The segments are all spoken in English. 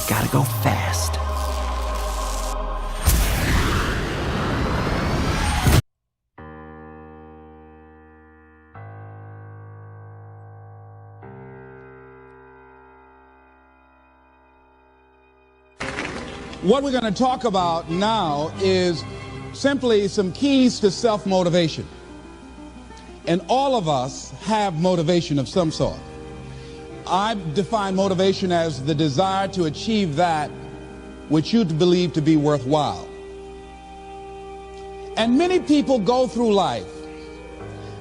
Gotta go fast. What we're going to talk about now is simply some keys to self-motivation. And all of us have motivation of some sort. I define motivation as the desire to achieve that which you believe to be worthwhile. And many people go through life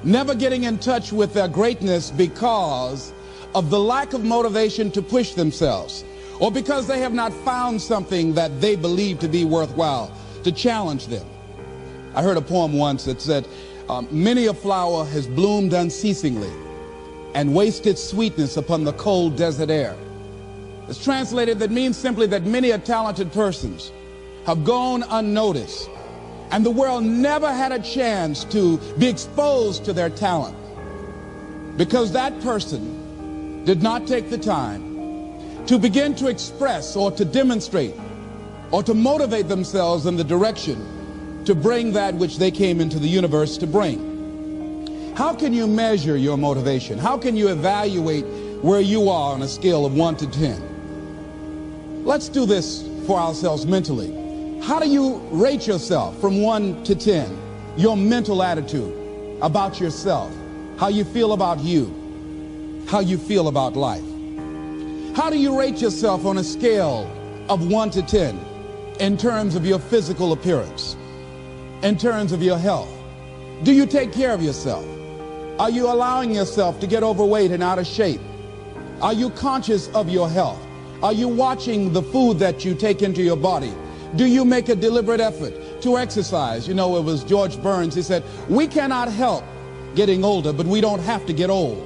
never getting in touch with their greatness because of the lack of motivation to push themselves, or because they have not found something that they believe to be worthwhile to challenge them. I heard a poem once that said, many a flower has bloomed unceasingly and wasted sweetness upon the cold desert air. It's translated, that means simply that many a talented persons have gone unnoticed, and the world never had a chance to be exposed to their talent because that person did not take the time to begin to express or to demonstrate or to motivate themselves in the direction to bring that which they came into the universe to bring. How can you measure your motivation? How can you evaluate where you are on a scale of 1 to 10? Let's do this for ourselves mentally. How do you rate yourself from 1 to 10? Your mental attitude about yourself, how you feel about you, how you feel about life. How do you rate yourself on a scale of 1 to 10 in terms of your physical appearance, in terms of your health? Do you take care of yourself? Are you allowing yourself to get overweight and out of shape? Are you conscious of your health? Are you watching the food that you take into your body? Do you make a deliberate effort to exercise? You know, it was George Burns, he said, we cannot help getting older, but we don't have to get old.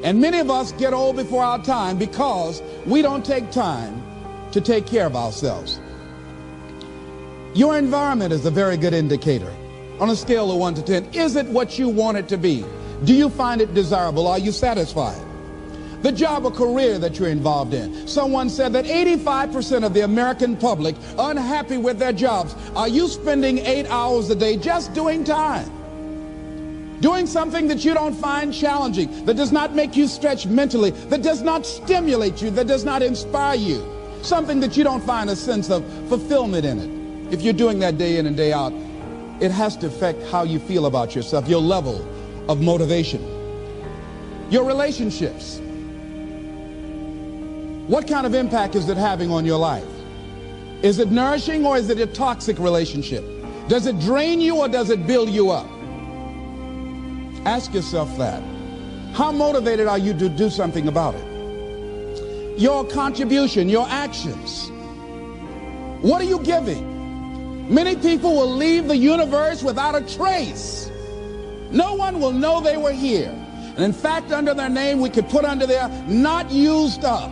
And many of us get old before our time because we don't take time to take care of ourselves. Your environment is a very good indicator. On a scale of 1 to 10, is it what you want it to be? Do you find it desirable? Are you satisfied? The job or career that you're involved in. Someone said that 85% of the American public are unhappy with their jobs. Are you spending 8 hours a day just doing time? Doing something that you don't find challenging, that does not make you stretch mentally, that does not stimulate you, that does not inspire you. Something that you don't find a sense of fulfillment in it. If you're doing that day in and day out, it has to affect how you feel about yourself, your level of motivation. Your relationships. What kind of impact is it having on your life? Is it nourishing or is it a toxic relationship? Does it drain you or does it build you up? Ask yourself that. How motivated are you to do something about it? Your contribution, your actions. What are you giving? Many people will leave the universe without a trace. No one will know they were here. And in fact, under their name, we could put under there, not used up.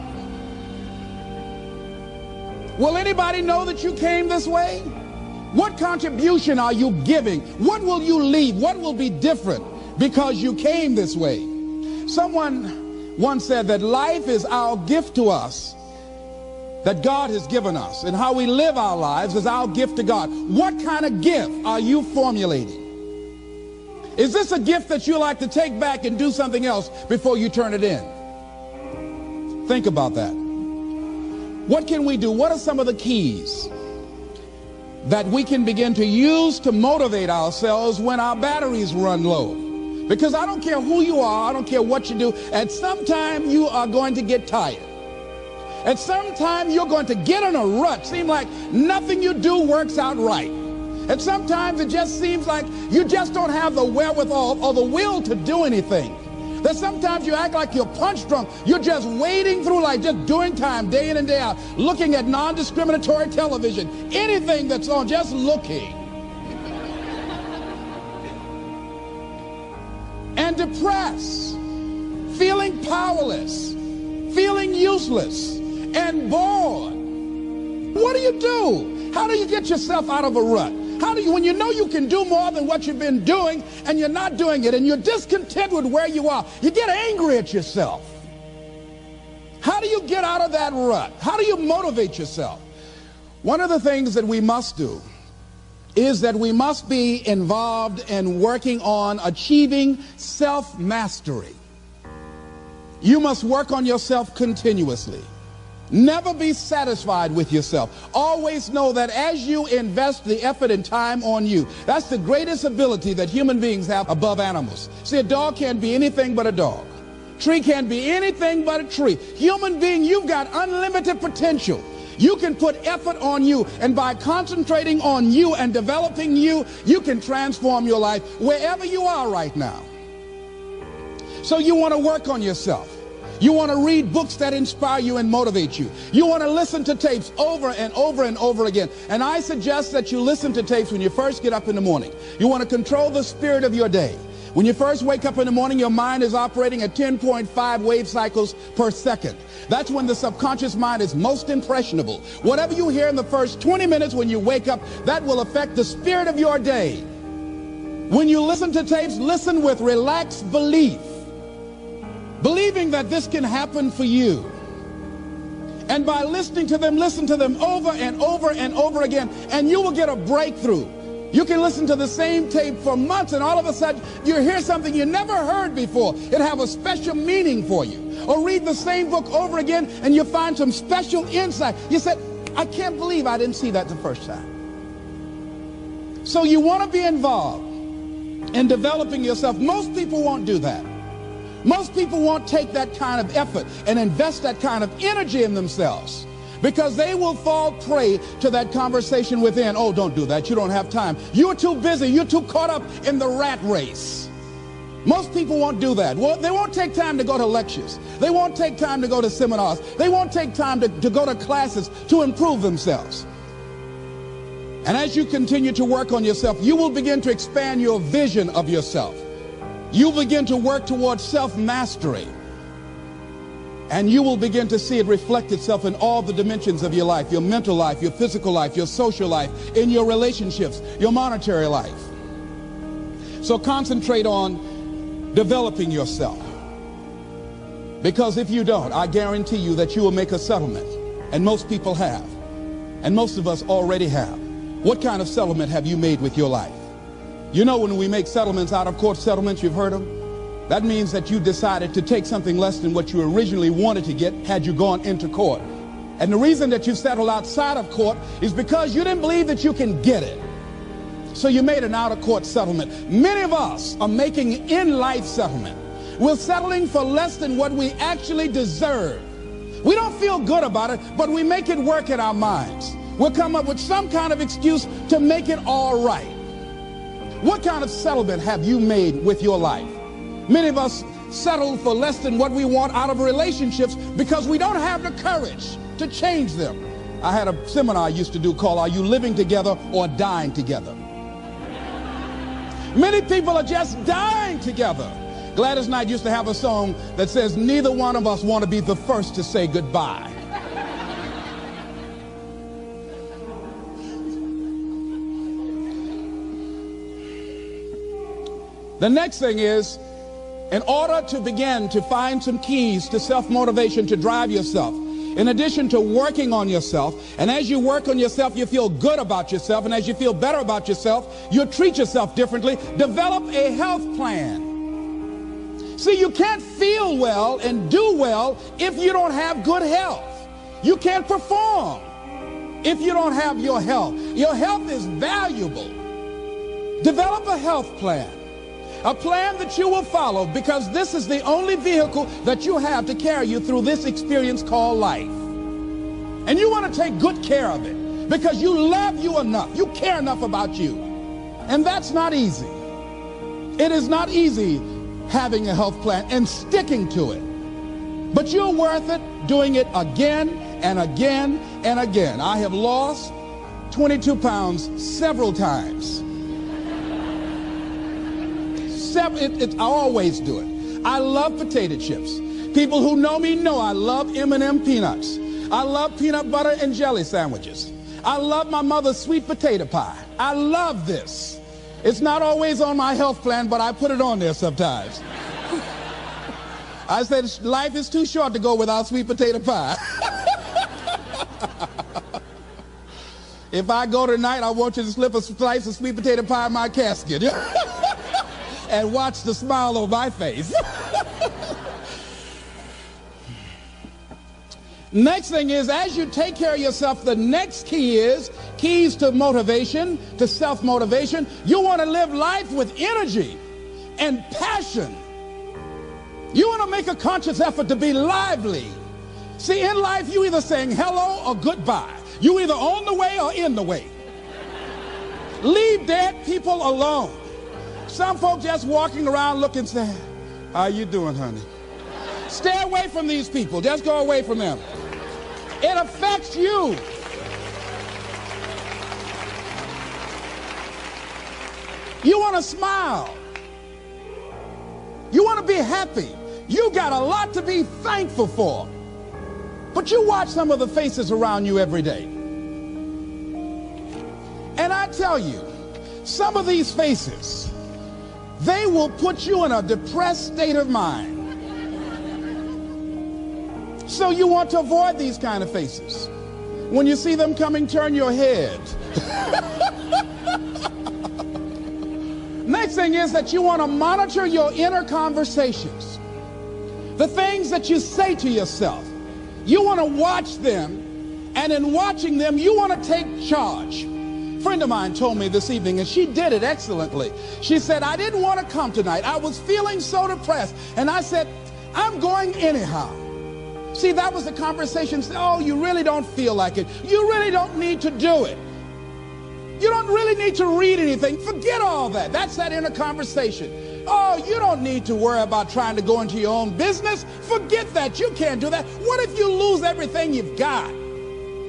Will anybody know that you came this way? What contribution are you giving? What will you leave? What will be different because you came this way? Someone once said that life is our gift to us that God has given us, and how we live our lives is our gift to God. What kind of gift are you formulating? Is this a gift that you like to take back and do something else before you turn it in? Think about that. What can we do? What are some of the keys that we can begin to use to motivate ourselves when our batteries run low? Because I don't care who you are, I don't care what you do, at some time you are going to get tired. At some time you're going to get in a rut. Seem like nothing you do works out right. And sometimes it just seems like you just don't have the wherewithal or the will to do anything. That sometimes you act like you're punch drunk. You're just wading through life, just doing time day in and day out, looking at non-discriminatory television, anything that's on, just looking. And depressed, feeling powerless, feeling useless, and bored. What do you do? How do you get yourself out of a rut? How do you, when you know you can do more than what you've been doing and you're not doing it and you're discontent with where you are, you get angry at yourself. How do you get out of that rut? How do you motivate yourself? One of the things that we must do is that we must be involved in working on achieving self-mastery. You must work on yourself continuously. Never be satisfied with yourself. Always know that as you invest the effort and time on you, that's the greatest ability that human beings have above animals. See, a dog can't be anything but a dog. Tree can't be anything but a tree. Human being, you've got unlimited potential. You can put effort on you, and by concentrating on you and developing you, you can transform your life wherever you are right now. So you want to work on yourself. You want to read books that inspire you and motivate you. You want to listen to tapes over and over and over again. And I suggest that you listen to tapes when you first get up in the morning. You want to control the spirit of your day. When you first wake up in the morning, your mind is operating at 10.5 wave cycles per second. That's when the subconscious mind is most impressionable. Whatever you hear in the first 20 minutes when you wake up, that will affect the spirit of your day. When you listen to tapes, listen with relaxed belief, believing that this can happen for you. And by listening to them, listen to them over and over and over again, and you will get a breakthrough. You can listen to the same tape for months, and all of a sudden you hear something you never heard before. It have a special meaning for you. Or read the same book over again, and you find some special insight. You said, I can't believe I didn't see that the first time. So you want to be involved in developing yourself. Most people won't do that. Most people won't take that kind of effort and invest that kind of energy in themselves, because they will fall prey to that conversation within. Oh, don't do that. You don't have time. You're too busy. You're too caught up in the rat race. Most people won't do that. Well, they won't take time to go to lectures. They won't take time to go to seminars. They won't take time to go to classes to improve themselves. And as you continue to work on yourself, you will begin to expand your vision of yourself. You'll begin to work towards self-mastery. And you will begin to see it reflect itself in all the dimensions of your life, your mental life, your physical life, your social life, in your relationships, your monetary life. So concentrate on developing yourself. Because if you don't, I guarantee you that you will make a settlement. And most people have. And most of us already have. What kind of settlement have you made with your life? You know, when we make settlements, out of court settlements, you've heard them? That means that you decided to take something less than what you originally wanted to get had you gone into court. And the reason that you settled outside of court is because you didn't believe that you can get it. So you made an out-of-court settlement. Many of us are making in-life settlement. We're settling for less than what we actually deserve. We don't feel good about it, but we make it work in our minds. We'll come up with some kind of excuse to make it all right. What kind of settlement have you made with your life? Many of us settle for less than what we want out of relationships because we don't have the courage to change them. I had a seminar I used to do called, Are You Living Together or Dying Together? Many people are just dying together. Gladys Knight used to have a song that says, neither one of us want to be the first to say goodbye. The next thing is, in order to begin to find some keys to self-motivation to drive yourself, in addition to working on yourself, and as you work on yourself, you feel good about yourself, and as you feel better about yourself, you treat yourself differently. Develop a health plan. See, you can't feel well and do well if you don't have good health. You can't perform if you don't have your health. Your health is valuable. Develop a health plan. A plan that you will follow, because this is the only vehicle that you have to carry you through this experience called life. And you want to take good care of it because you love you enough. You care enough about you. And that's not easy. It is not easy having a health plan and sticking to it. But you're worth it doing it again and again and again. I have lost 22 pounds several times. I always do it. I love potato chips. People who know me know I love M&M peanuts. I love peanut butter and jelly sandwiches. I love my mother's sweet potato pie. I love this. It's not always on my health plan, but I put it on there sometimes. I said, life is too short to go without sweet potato pie. If I go tonight, I want you to slip a slice of sweet potato pie in my casket and watch the smile on my face. Next thing is, as you take care of yourself, the next key is keys to motivation, to self-motivation. You want to live life with energy and passion. You want to make a conscious effort to be lively. See, in life, you either saying hello or goodbye. You either on the way or in the way. Leave dead people alone. Some folks just walking around looking sad. How you doing, honey? Stay away from these people. Just go away from them. It affects you. You want to smile. You want to be happy. You got a lot to be thankful for. But you watch some of the faces around you every day. And I tell you, some of these faces, they will put you in a depressed state of mind. So you want to avoid these kind of faces. When you see them coming, turn your head. Next thing is that you want to monitor your inner conversations. The things that you say to yourself. You want to watch them, and in watching them, you want to take charge. A friend of mine told me this evening, and she did it excellently. She said, I didn't want to come tonight. I was feeling so depressed. And I said, I'm going anyhow. See, that was the conversation. Oh, you really don't feel like it. You really don't need to do it. You don't really need to read anything. Forget all that. That's that inner conversation. Oh, you don't need to worry about trying to go into your own business. Forget that. You can't do that. What if you lose everything you've got?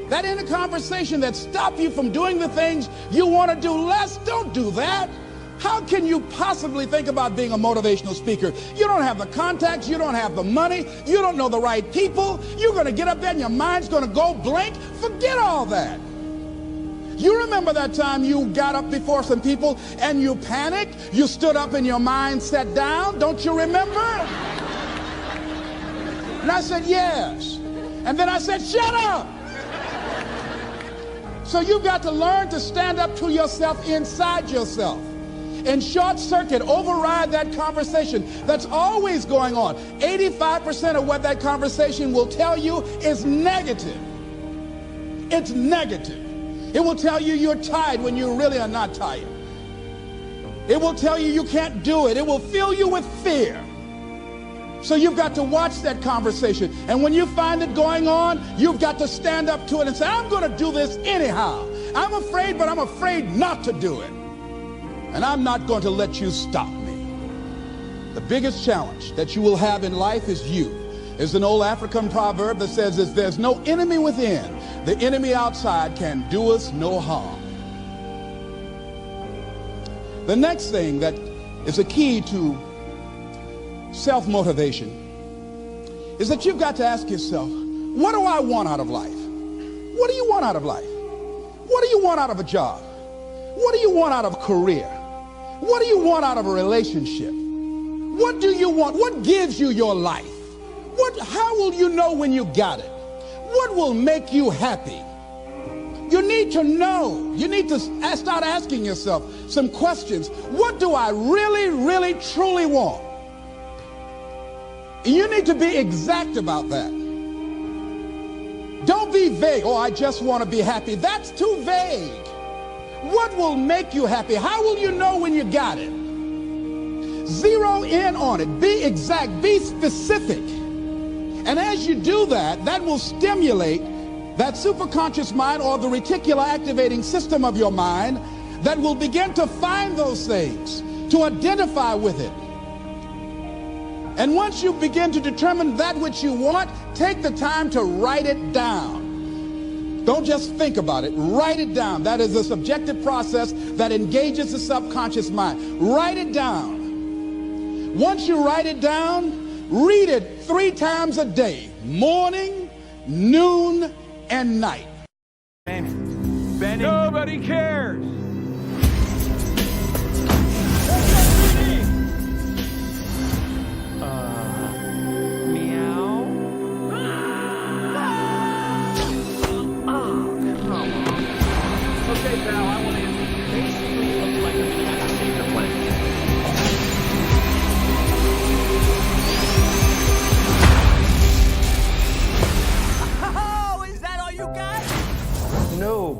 That inner conversation that stops you from doing the things you want to do less, don't do that. How can you possibly think about being a motivational speaker? You don't have the contacts, you don't have the money, you don't know the right people. You're going to get up there and your mind's going to go blank. Forget all that. You remember that time you got up before some people and you panicked? You stood up and your mind sat down? Don't you remember? And I said, yes. And then I said, shut up. So you've got to learn to stand up to yourself inside yourself. And short circuit, override that conversation that's always going on. 85% of what that conversation will tell you is negative. It's negative. It will tell you you're tired when you really are not tired. It will tell you you can't do it. It will fill you with fear. So you've got to watch that conversation. And when you find it going on, you've got to stand up to it and say, I'm going to do this anyhow. I'm afraid, but I'm afraid not to do it. And I'm not going to let you stop me. The biggest challenge that you will have in life is you. There's an old African proverb that says, if there's no enemy within, the enemy outside can do us no harm. The next thing that is a key to self-motivation is that you've got to ask yourself, what do I want out of life? What do you want out of life? What do you want out of a job? What do you want out of a career? What do you want out of a relationship? What do you want? What gives you your life? How will you know when you got it? What will make you happy? You need to know. You need to start asking yourself some questions. What do I really, really, truly want? You need to be exact about that. Don't be vague. Oh, I just want to be happy. That's too vague. What will make you happy? How will you know when you got it? Zero in on it. Be exact. Be specific. And as you do that, that will stimulate that superconscious mind, or the reticular activating system of your mind, that will begin to find those things, to identify with it. And once you begin to determine that which you want, take the time to write it down. Don't just think about it. Write it down. That is a subjective process that engages the subconscious mind. Write it down. Once you write it down, read it 3 times a day, morning, noon, and night. Benny. Nobody cares.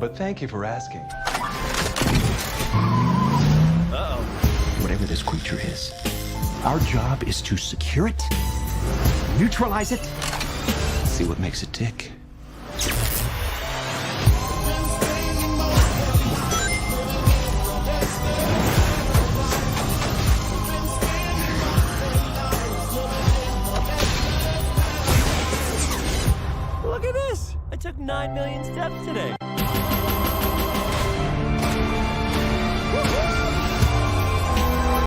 but thank you for asking. Whatever this creature is, our job is to secure it, neutralize it, see what makes it tick. Look at this! I took 9 million steps today.